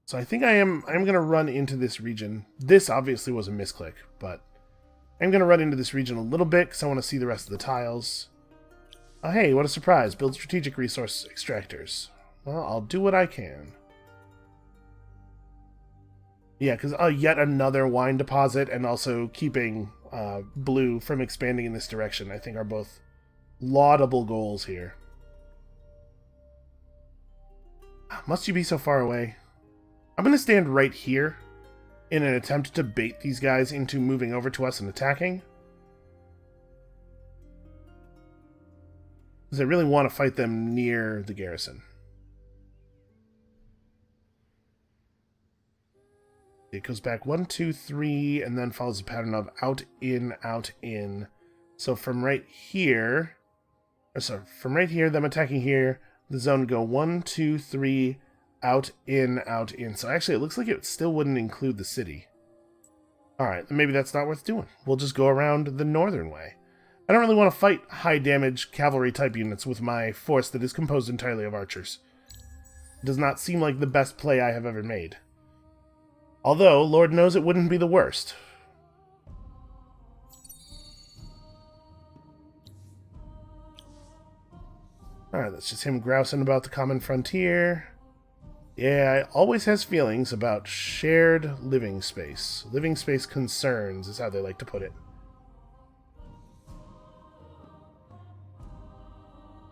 So I think I'm going to run into this region. This obviously was a misclick, but I'm going to run into this region a little bit because I want to see the rest of the tiles. Oh, hey, what a surprise. Build strategic resource extractors. Well, I'll do what I can. Yeah, because yet another wine deposit and also keeping blue from expanding in this direction, I think are both laudable goals here. Must you be so far away? I'm going to stand right here in an attempt to bait these guys into moving over to us and attacking. Because I really want to fight them near the garrison. It goes back 1, 2, 3, and then follows a pattern of out, in, out, in. So from right here, from right here, them attacking here, the zone would go 1, 2, 3, out, in, out, in. So actually, it looks like it still wouldn't include the city. Alright, then maybe that's not worth doing. We'll just go around the northern way. I don't really want to fight high-damage cavalry-type units with my force that is composed entirely of archers. It does not seem like the best play I have ever made. Although, Lord knows it wouldn't be the worst. Alright, that's just him grousing about the common frontier. Yeah, always has feelings about shared living space. Living space concerns is how they like to put it.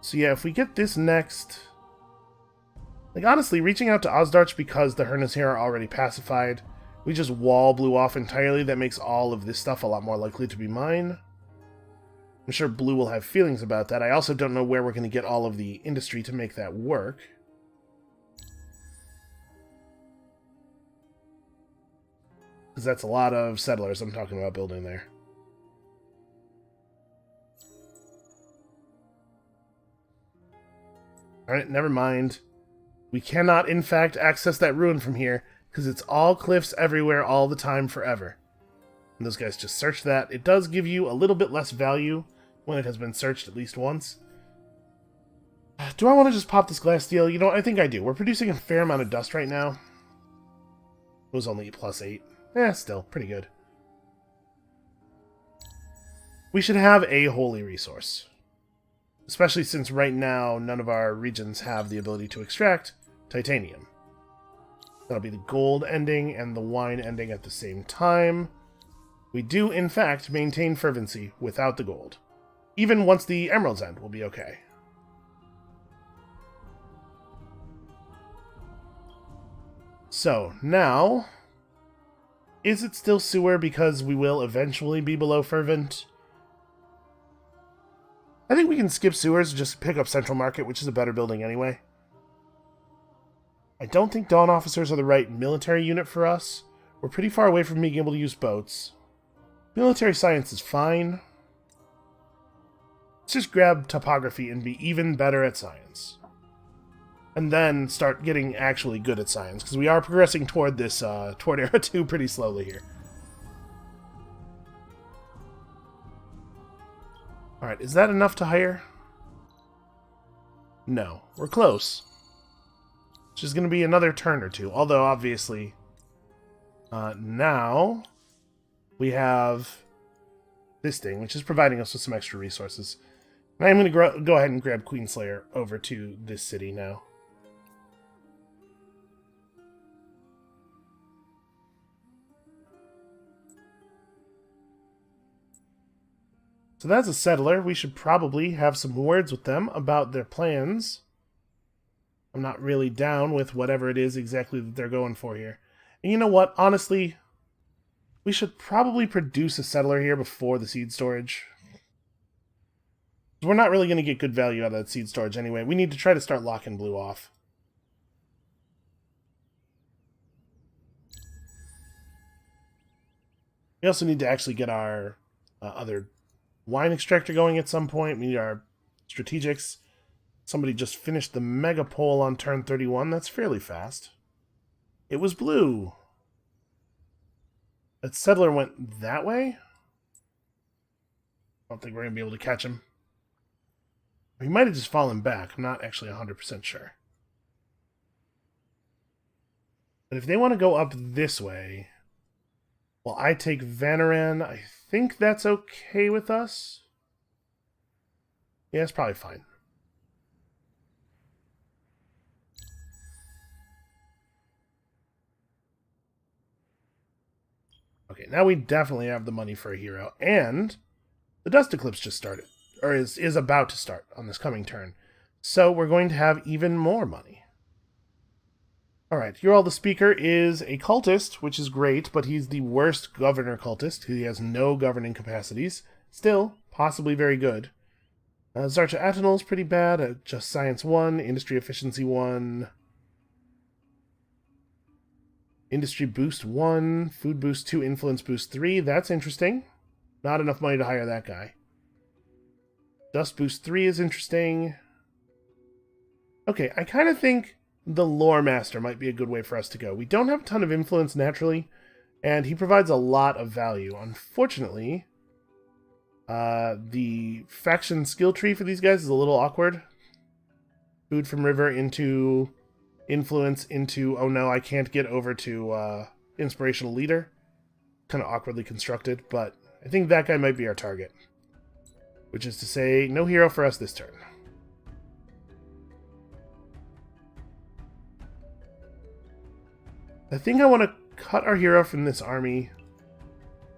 So yeah, if we get this next... Like, honestly, reaching out to Ozdarch because the Hernas here are already pacified, we just wall blue off entirely, that makes all of this stuff a lot more likely to be mine. I'm sure blue will have feelings about that. I also don't know where we're going to get all of the industry to make that work. Because that's a lot of settlers I'm talking about building there. Alright, never mind. We cannot, in fact, access that ruin from here, because it's all cliffs everywhere, all the time, forever. And those guys just search that. It does give you a little bit less value when it has been searched at least once. Do I want to just pop this glass steel? You know, I think I do. We're producing a fair amount of dust right now. It was only +8. Still, pretty good. We should have a holy resource. Especially since right now, none of our regions have the ability to extract titanium. That'll be the gold ending and the wine ending at the same time. We do, in fact, maintain fervency without the gold. Even once the emeralds end, we'll be okay. So, now... Is it still sewer because we will eventually be below fervent? I think we can skip sewers and just pick up Central Market, which is a better building anyway. I don't think Dawn Officers are the right military unit for us. We're pretty far away from being able to use boats. Military science is fine. Let's just grab topography and be even better at science. And then start getting actually good at science, because we are progressing toward this, toward Era 2 pretty slowly here. Alright, is that enough to hire? No. We're close. It's just going to be another turn or two, although, obviously, now we have this thing, which is providing us with some extra resources. And I'm going to go ahead and grab Queenslayer over to this city now. So that's a settler. We should probably have some words with them about their plans. I'm not really down with whatever it is exactly that they're going for here. And you know what? Honestly, we should probably produce a settler here before the seed storage. We're not really going to get good value out of that seed storage anyway. We need to try to start locking blue off. We also need to actually get our other wine extractor going at some point. We need our strategics. Somebody just finished the mega poll on turn 31. That's fairly fast. It was blue. That settler went that way? I don't think we're going to be able to catch him. He might have just fallen back. I'm not actually 100% sure. But if they want to go up this way, well, I take Vanaran. I think that's okay with us. Yeah, it's probably fine. Okay, now we definitely have the money for a hero. And the Dust Eclipse just started. Or is about to start on this coming turn. So we're going to have even more money. Alright, Ural the Speaker is a cultist, which is great, but he's the worst governor cultist. He has no governing capacities. Still, possibly very good. Zarcha Atenol's pretty bad. Just Science 1, Industry Efficiency 1, Industry Boost 1, Food Boost 2, Influence Boost 3. That's interesting. Not enough money to hire that guy. Dust Boost 3 is interesting. Okay, I kind of think the Lore Master might be a good way for us to go. We don't have a ton of influence naturally, and he provides a lot of value. Unfortunately, the faction skill tree for these guys is a little awkward. Food from River into Influence into, oh no, I can't get over to Inspirational Leader. Kind of awkwardly constructed, but I think that guy might be our target. Which is to say, no hero for us this turn. I think I want to cut our hero from this army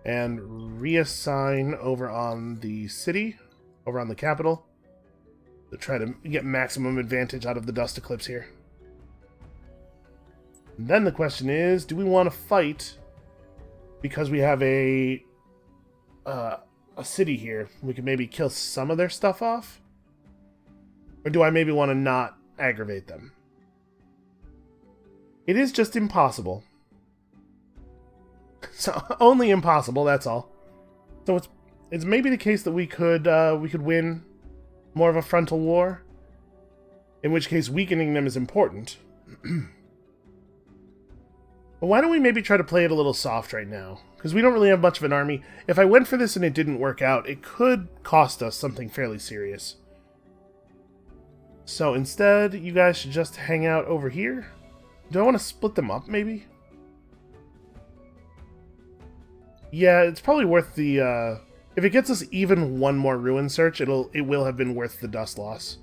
and reassign over on the city, over on the capital, to try to get maximum advantage out of the Dust Eclipse here. And then the question is, do we want to fight because we have a city here? We could maybe kill some of their stuff off? Or do I maybe want to not aggravate them? It is just impossible. So only impossible, that's all. So it's maybe the case that we could win more of a frontal war, in which case weakening them is important. But why don't we maybe try to play it a little soft right now? Because we don't really have much of an army. If I went for this and it didn't work out, it could cost us something fairly serious. So instead, you guys should just hang out over here. Do I want to split them up, maybe? Yeah, it's probably worth the, if it gets us even one more ruin search, it will have been worth the dust loss.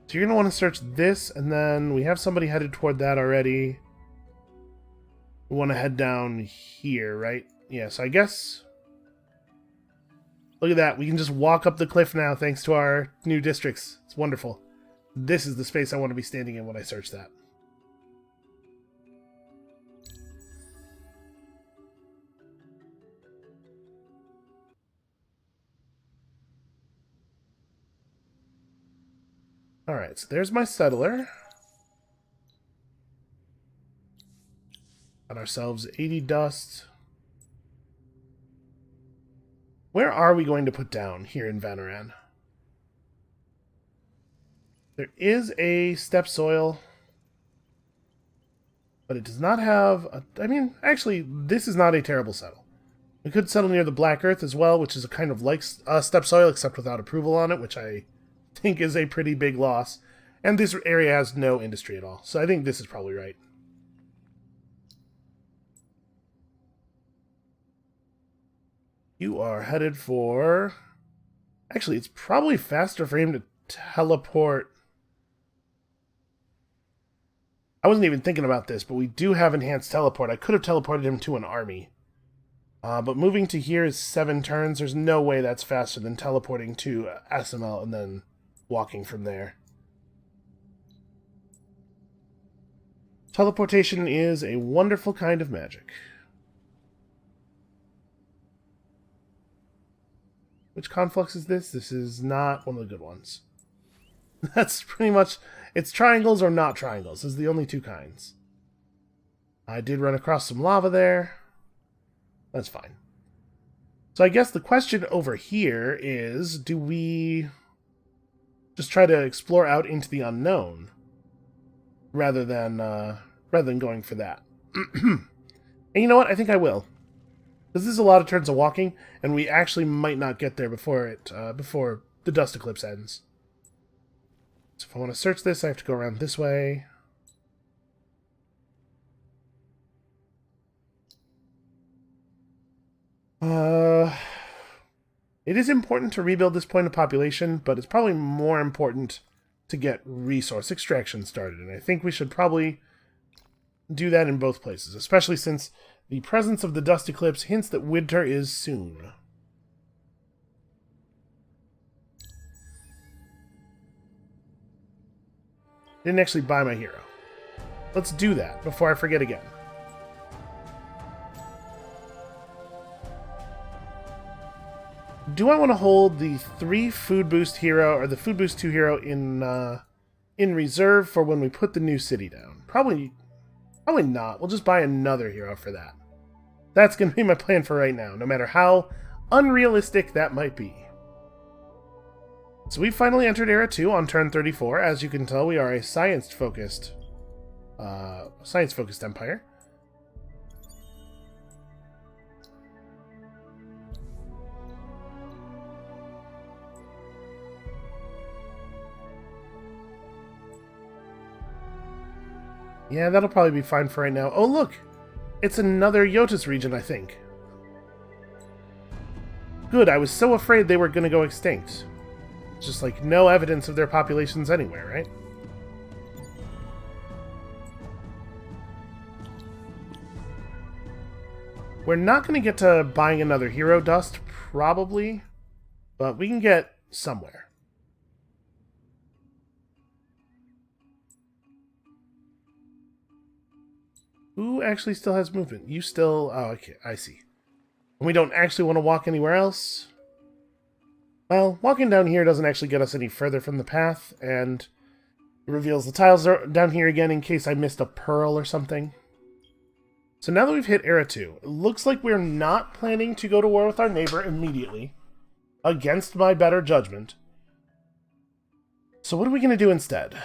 So you're going to want to search this, and then we have somebody headed toward that already. We want to head down here, right? Yeah, so I guess... Look at that, we can just walk up the cliff now thanks to our new districts. It's wonderful. This is the space I want to be standing in when I search that. Alright, so there's my settler. Got ourselves 80 dust. Where are we going to put down here in Vanaran? There is a step soil, but it does not have a... I mean, actually, this is not a terrible settle. We could settle near the Black Earth as well, which is a kind of like step soil, except without approval on it, which I think is a pretty big loss. And this area has no industry at all, so I think this is probably right. You are headed for... Actually, it's probably faster for him to teleport... I wasn't even thinking about this, but we do have enhanced teleport. I could have teleported him to an army. But moving to here is 7 turns. There's no way that's faster than teleporting to SML and then walking from there. Teleportation is a wonderful kind of magic. Which conflux is this? This is not one of the good ones. That's pretty much... It's triangles or not triangles. Those are the only two kinds. I did run across some lava there. That's fine. So I guess the question over here is, do we just try to explore out into the unknown rather than going for that? And you know what? I think I will. Because this is a lot of turns of walking, and we actually might not get there before the dust eclipse ends. So if I want to search this, I have to go around this way. It is important to rebuild this point of population, but it's probably more important to get resource extraction started, and I think we should probably do that in both places, especially since the presence of the dust eclipse hints that winter is soon. Didn't actually buy my hero. Let's do that before I forget again. Do I want to hold the 3 food boost hero or the food boost 2 hero in reserve for when we put the new city down? Probably not. We'll just buy another hero for that. That's going to be my plan for right now, no matter how unrealistic that might be. So we finally entered Era 2 on turn 34. As you can tell, we are a science-focused empire. Yeah, that'll probably be fine for right now. Oh, look! It's another Yotus region, I think. Good, I was so afraid they were going to go extinct. Just like no evidence of their populations anywhere, right? We're not going to get to buying another hero dust, probably, but we can get somewhere. Who actually still has movement? You still... Oh, okay, I see. And we don't actually want to walk anywhere else? Well, walking down here doesn't actually get us any further from the path, and it reveals the tiles are down here again in case I missed a pearl or something. So now that we've hit Era 2, it looks like we're not planning to go to war with our neighbor immediately, against my better judgment. So what are we going to do instead?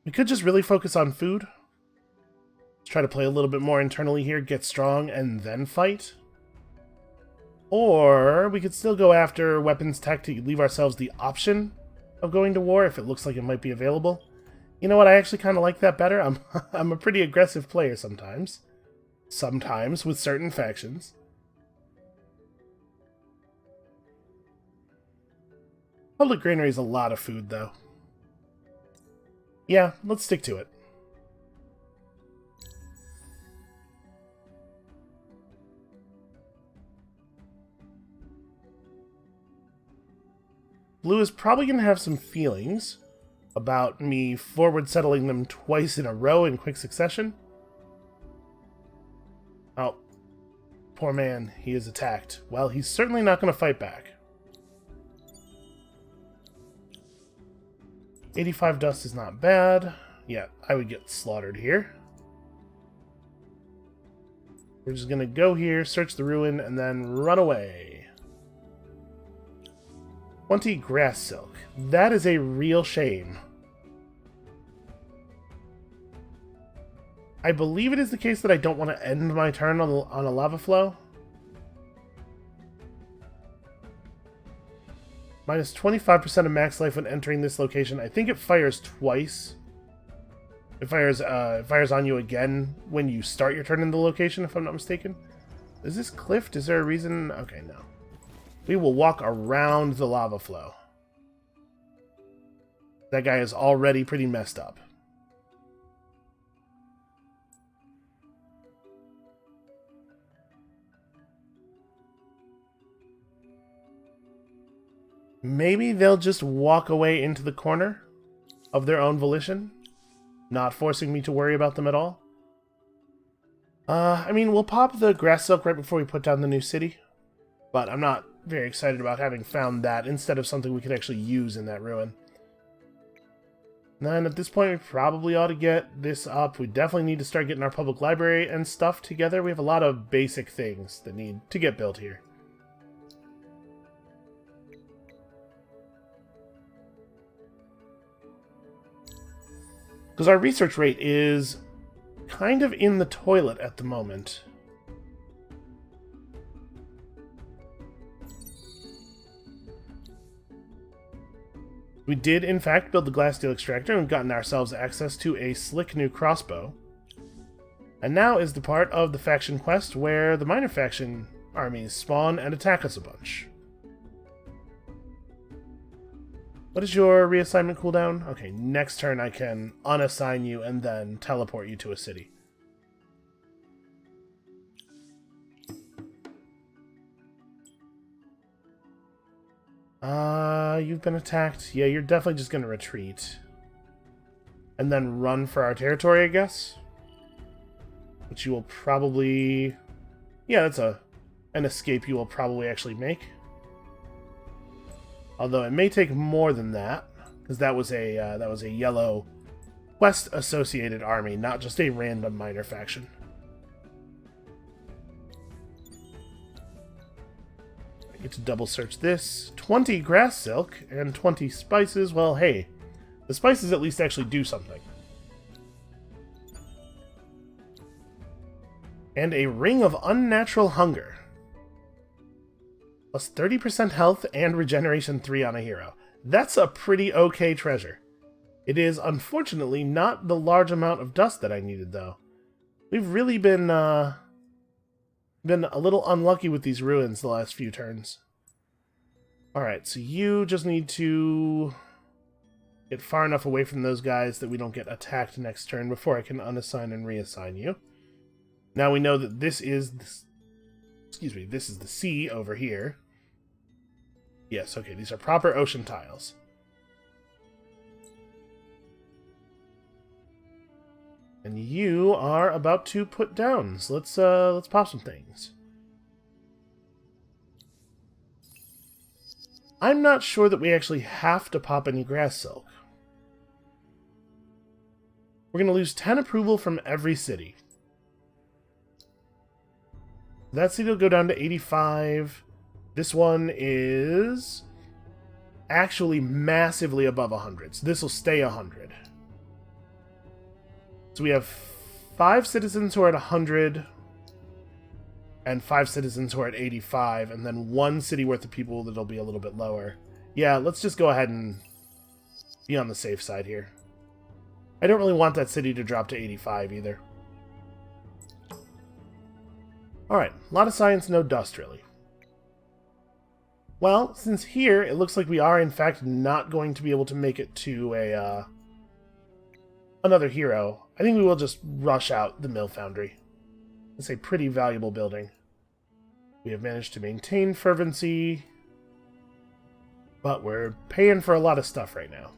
We could just really focus on food. Let's try to play a little bit more internally here, get strong, and then fight. Or we could still go after weapons tech to leave ourselves the option of going to war if it looks like it might be available. You know what? I actually kind of like that better. I'm a pretty aggressive player sometimes. Sometimes with certain factions. Public granary is a lot of food, though. Yeah, let's stick to it. Blue is probably going to have some feelings about me forward settling them twice in a row in quick succession. Oh, poor man, he is attacked. Well, he's certainly not going to fight back. 85 dust is not bad. Yeah, I would get slaughtered here. We're just going to go here, search the ruin, and then run away. 20 grass silk. That is a real shame. I believe it is the case that I don't want to end my turn on a lava flow. Minus 25% of max life when entering this location. I think it fires twice. It fires on you again when you start your turn in the location, if I'm not mistaken. Is this cliffed? Is there a reason? Okay, no. We will walk around the lava flow. That guy is already pretty messed up. Maybe they'll just walk away into the corner of their own volition, not forcing me to worry about them at all. I mean, we'll pop the grass silk right before we put down the new city, but I'm not very excited about having found that instead of something we could actually use in that ruin. And then at this point, we probably ought to get this up. We definitely need to start getting our public library and stuff together. We have a lot of basic things that need to get built here. Because our research rate is kind of in the toilet at the moment. We did, in fact, build the glass steel extractor and gotten ourselves access to a slick new crossbow. And now is the part of the faction quest where the minor faction armies spawn and attack us a bunch. What is your reassignment cooldown? Okay, next turn I can unassign you and then teleport you to a city. You've been attacked. Yeah, you're definitely just gonna retreat. And then run for our territory, I guess? Which you will probably... Yeah, that's an escape you will probably actually make. Although it may take more than that, because that was a yellow quest-associated army, not just a random minor faction. I get to double search this. 20 grass silk and 20 spices. Well, hey, the spices at least actually do something. And a ring of unnatural hunger. Plus 30% health and regeneration 3 on a hero. That's a pretty okay treasure. It is unfortunately not the large amount of dust that I needed, though. We've really been a little unlucky with these ruins the last few turns. Alright, so you just need to get far enough away from those guys that we don't get attacked next turn before I can unassign and reassign you. Now we know that this is this is the sea over here. Yes, okay, these are proper ocean tiles. And you are about to put down. So let's pop some things. I'm not sure that we actually have to pop any grass silk. We're going to lose 10 approval from every city. That city will go down to 85. This one is actually massively above 100. So this will stay 100. So we have 5 citizens who are at 100, and 5 citizens who are at 85, and then 1 city worth of people that'll be a little bit lower. Yeah, let's just go ahead and be on the safe side here. I don't really want that city to drop to 85 either. Alright, a lot of science, no dust, really. Well, since here, it looks like we are, in fact, not going to be able to make it to another hero, I think we will just rush out the Mill Foundry. It's a pretty valuable building. We have managed to maintain fervency, but we're paying for a lot of stuff right now.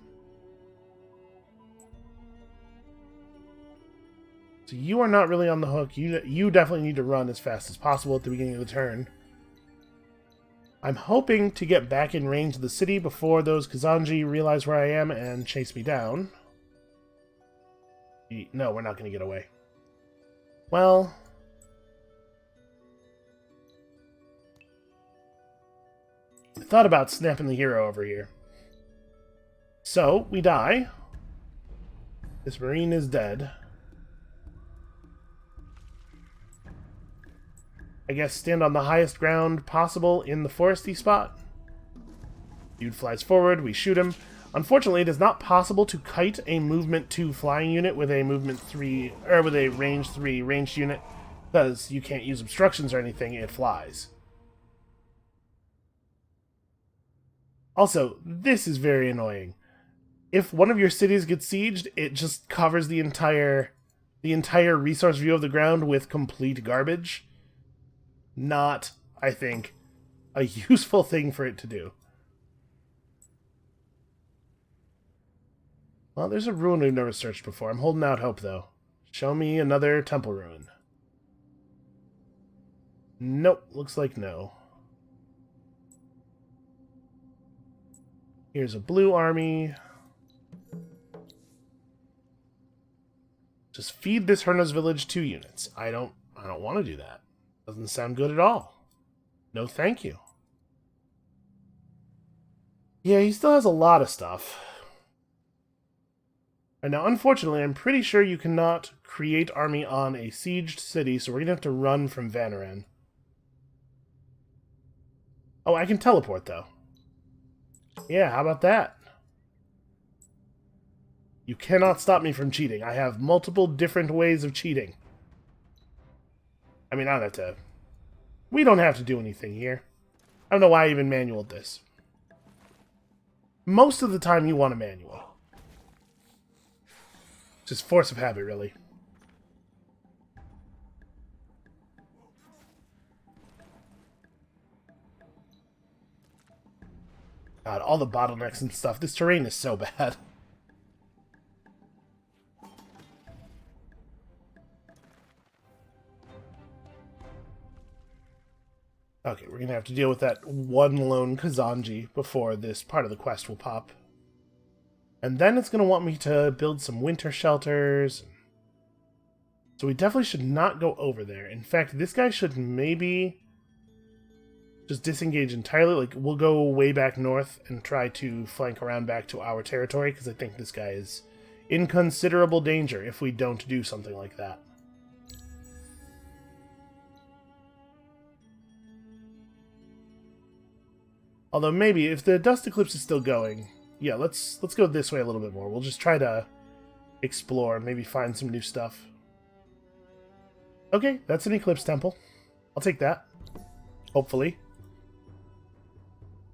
So you are not really on the hook. You definitely need to run as fast as possible at the beginning of the turn. I'm hoping to get back in range of the city before those Kazanji realize where I am and chase me down. No, we're not going to get away. Well... I thought about snapping the hero over here. So, we die. This marine is dead. I guess stand on the highest ground possible in the foresty spot. Dude flies forward, we shoot him. Unfortunately, it is not possible to kite a movement 2 flying unit with a movement 3, or with a range 3 ranged unit, because you can't use obstructions or anything, it flies. Also, this is very annoying. If one of your cities gets sieged, it just covers the entire resource view of the ground with complete garbage. Not, I think, a useful thing for it to do. Well, there's a ruin we've never searched before. I'm holding out hope, though. Show me another temple ruin. Nope, looks like no. Here's a blue army. Just feed this Hernos village 2 units. I don't want to do that. Doesn't sound good at all. No thank you. Yeah, he still has a lot of stuff. And now, unfortunately, I'm pretty sure you cannot create army on a sieged city, so we're going to have to run from Vanaran. Oh, I can teleport, though. Yeah, how about that? You cannot stop me from cheating. I have multiple different ways of cheating. I mean, I don't have to... We don't have to do anything here. I don't know why I even manualed this. Most of the time you want a manual. Just force of habit, really. God, all the bottlenecks and stuff. This terrain is so bad. Okay, we're going to have to deal with that one lone Kazanji before this part of the quest will pop. And then it's going to want me to build some winter shelters. So we definitely should not go over there. In fact, this guy should maybe just disengage entirely. Like, we'll go way back north and try to flank around back to our territory, because I think this guy is in considerable danger if we don't do something like that. Although maybe, if the dust eclipse is still going, yeah, let's go this way a little bit more. We'll just try to explore, maybe find some new stuff. Okay, that's an eclipse temple. I'll take that. Hopefully.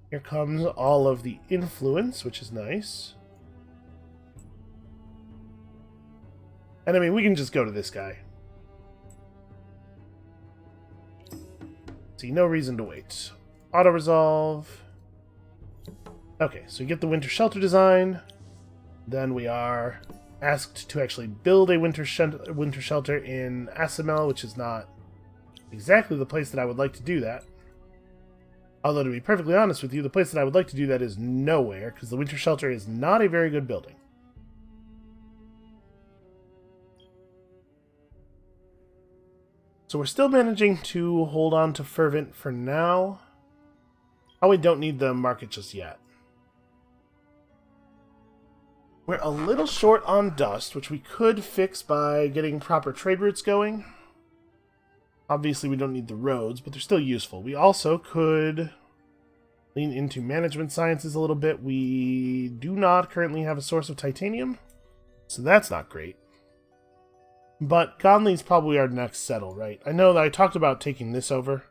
Here comes all of the influence, which is nice. And I mean, we can just go to this guy. See, no reason to wait. Auto-resolve. Okay, so we get the winter shelter design. Then we are asked to actually build a winter shelter in Asamel, which is not exactly the place that I would like to do that. Although, to be perfectly honest with you, the place that I would like to do that is nowhere, because the winter shelter is not a very good building. So we're still managing to hold on to Fervent for now. Oh, we don't need the market just yet. We're a little short on dust, which we could fix by getting proper trade routes going. Obviously, we don't need the roads, but they're still useful. We also could lean into management sciences a little bit. We do not currently have a source of titanium, so that's not great. But Gonley's probably our next settle, right? I know that I talked about taking this over,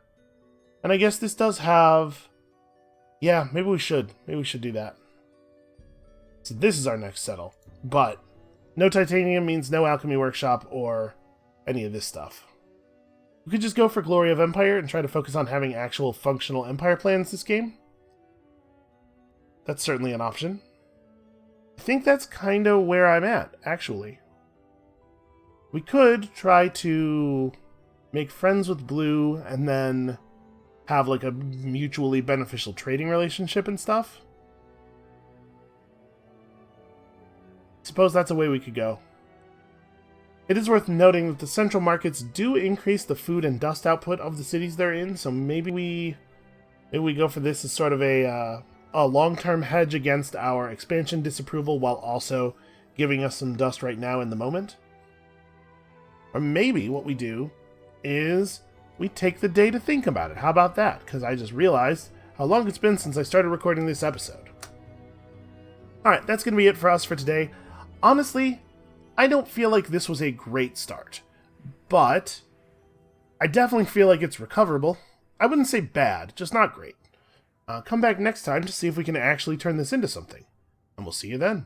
and I guess this does have... Yeah, maybe we should. Maybe we should do that. So this is our next settle. But no titanium means no alchemy workshop or any of this stuff. We could just go for Glory of Empire and try to focus on having actual functional empire plans this game. That's certainly an option. I think that's kind of where I'm at, actually. We could try to make friends with Blue and then have like a mutually beneficial trading relationship and stuff. Suppose that's a way we could go. It is worth noting that the central markets do increase the food and dust output of the cities they're in, so maybe we go for this as sort of a long-term hedge against our expansion disapproval while also giving us some dust right now in the moment. Or maybe what we do is we take the day to think about it. How about that? Because I just realized how long it's been since I started recording this episode. Alright, that's going to be it for us for today. Honestly, I don't feel like this was a great start, but I definitely feel like it's recoverable. I wouldn't say bad, just not great. Come back next time to see if we can actually turn this into something, and we'll see you then.